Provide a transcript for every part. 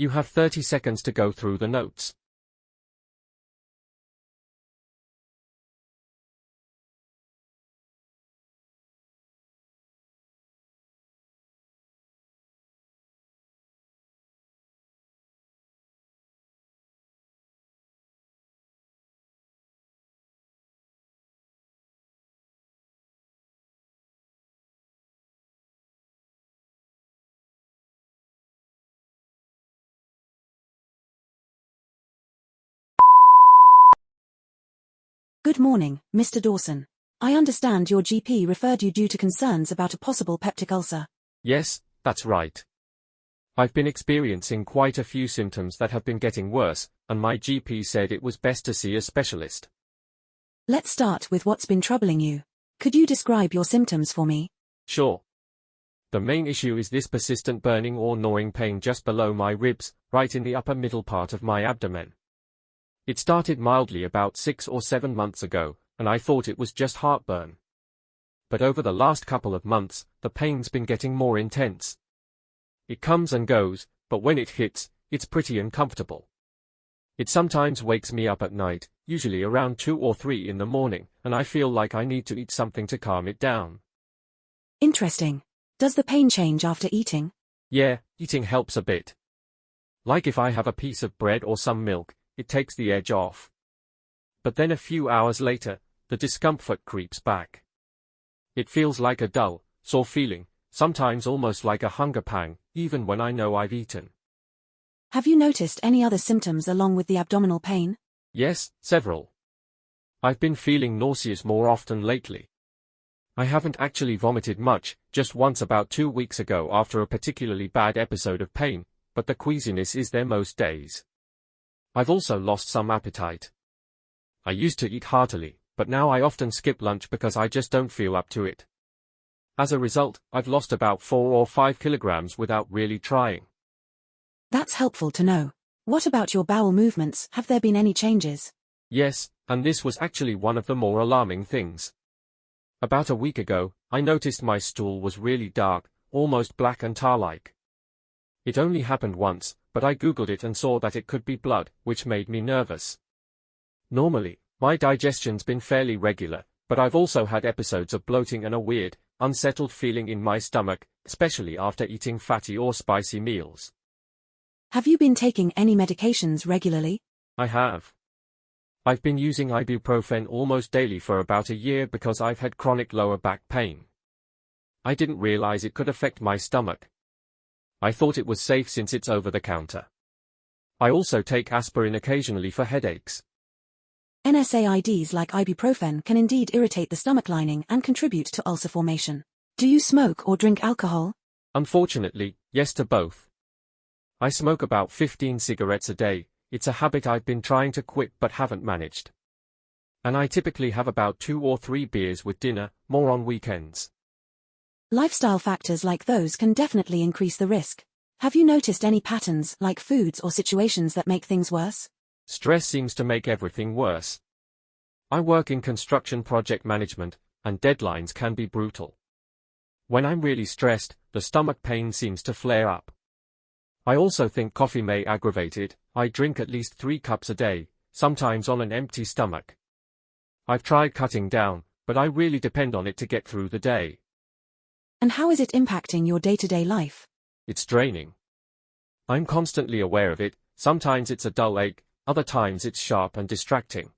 You have 30 seconds to go through the notes. Good morning, Mr. Dawson. I understand your GP referred you due to concerns about a possible peptic ulcer. Yes, that's right. I've been experiencing quite a few symptoms that have been getting worse, and my GP said it was best to see a specialist. Let's start with what's been troubling you. Could you describe your symptoms for me? Sure. The main issue is this persistent burning or gnawing pain just below my ribs, right in the upper middle part of my abdomen. It started mildly about 6 or 7 months ago, and I thought it was just heartburn. But over the last couple of months, the pain's been getting more intense. It comes and goes, but when it hits, it's pretty uncomfortable. It sometimes wakes me up at night, usually around 2 or 3 in the morning, and I feel like I need to eat something to calm it down. Interesting. Does the pain change after eating? Yeah, eating helps a bit. Like if I have a piece of bread or some milk, it takes the edge off. But then a few hours later, the discomfort creeps back. It feels like a dull, sore feeling, sometimes almost like a hunger pang, even when I know I've eaten. Have you noticed any other symptoms along with the abdominal pain? Yes, several. I've been feeling nauseous more often lately. I haven't actually vomited much, just once about 2 weeks ago after a particularly bad episode of pain, but the queasiness is there most days. I've also lost some appetite. I used to eat heartily, but now I often skip lunch because I just don't feel up to it. As a result, I've lost about 4 or 5 kilograms without really trying. That's helpful to know. What about your bowel movements? Have there been any changes? Yes, and this was actually one of the more alarming things. About a week ago, I noticed my stool was really dark, almost black and tar-like. It only happened once, but I googled it and saw that it could be blood, which made me nervous. Normally, my digestion's been fairly regular, but I've also had episodes of bloating and a weird, unsettled feeling in my stomach, especially after eating fatty or spicy meals. Have you been taking any medications regularly? I have. I've been using ibuprofen almost daily for about a year because I've had chronic lower back pain. I didn't realize it could affect my stomach. I thought it was safe since it's over the counter. I also take aspirin occasionally for headaches. NSAIDs like ibuprofen can indeed irritate the stomach lining and contribute to ulcer formation. Do you smoke or drink alcohol? Unfortunately, yes to both. I smoke about 15 cigarettes a day. It's a habit I've been trying to quit but haven't managed. And I typically have about 2 or 3 beers with dinner, more on weekends. Lifestyle factors like those can definitely increase the risk. Have you noticed any patterns like foods or situations that make things worse? Stress seems to make everything worse. I work in construction project management, and deadlines can be brutal. When I'm really stressed, the stomach pain seems to flare up. I also think coffee may aggravate it. I drink at least 3 cups a day, sometimes on an empty stomach. I've tried cutting down, but I really depend on it to get through the day. And how is it impacting your day-to-day life? It's draining. I'm constantly aware of it. Sometimes it's a dull ache, other times it's sharp and distracting.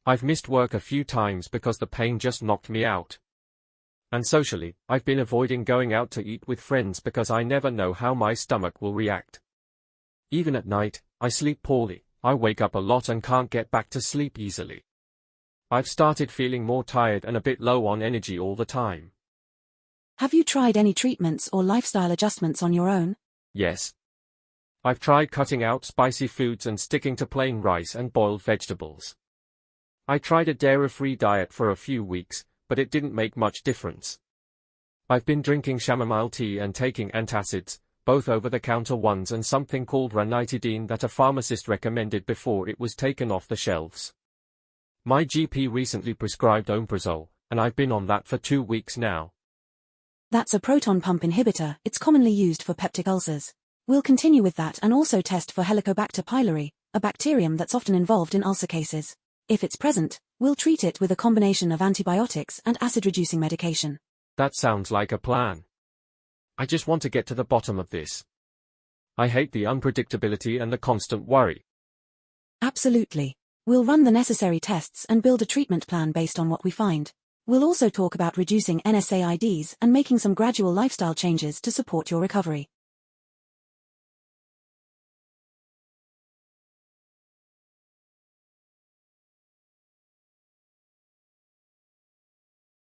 I've missed work a few times because the pain just knocked me out. And socially, I've been avoiding going out to eat with friends because I never know how my stomach will react. Even at night, I sleep poorly. I wake up a lot and can't get back to sleep easily. I've started feeling more tired and a bit low on energy all the time. Have you tried any treatments or lifestyle adjustments on your own? Yes. I've tried cutting out spicy foods and sticking to plain rice and boiled vegetables. I tried a dairy-free diet for a few weeks, but it didn't make much difference. I've been drinking chamomile tea and taking antacids, both over-the-counter ones and something called ranitidine that a pharmacist recommended before it was taken off the shelves. My GP recently prescribed omeprazole, and I've been on that for 2 weeks now. That's a proton pump inhibitor. It's commonly used for peptic ulcers. We'll continue with that and also test for Helicobacter pylori, a bacterium that's often involved in ulcer cases. If it's present, we'll treat it with a combination of antibiotics and acid-reducing medication. That sounds like a plan. I just want to get to the bottom of this. I hate the unpredictability and the constant worry. Absolutely. We'll run the necessary tests and build a treatment plan based on what we find. We'll also talk about reducing NSAIDs and making some gradual lifestyle changes to support your recovery.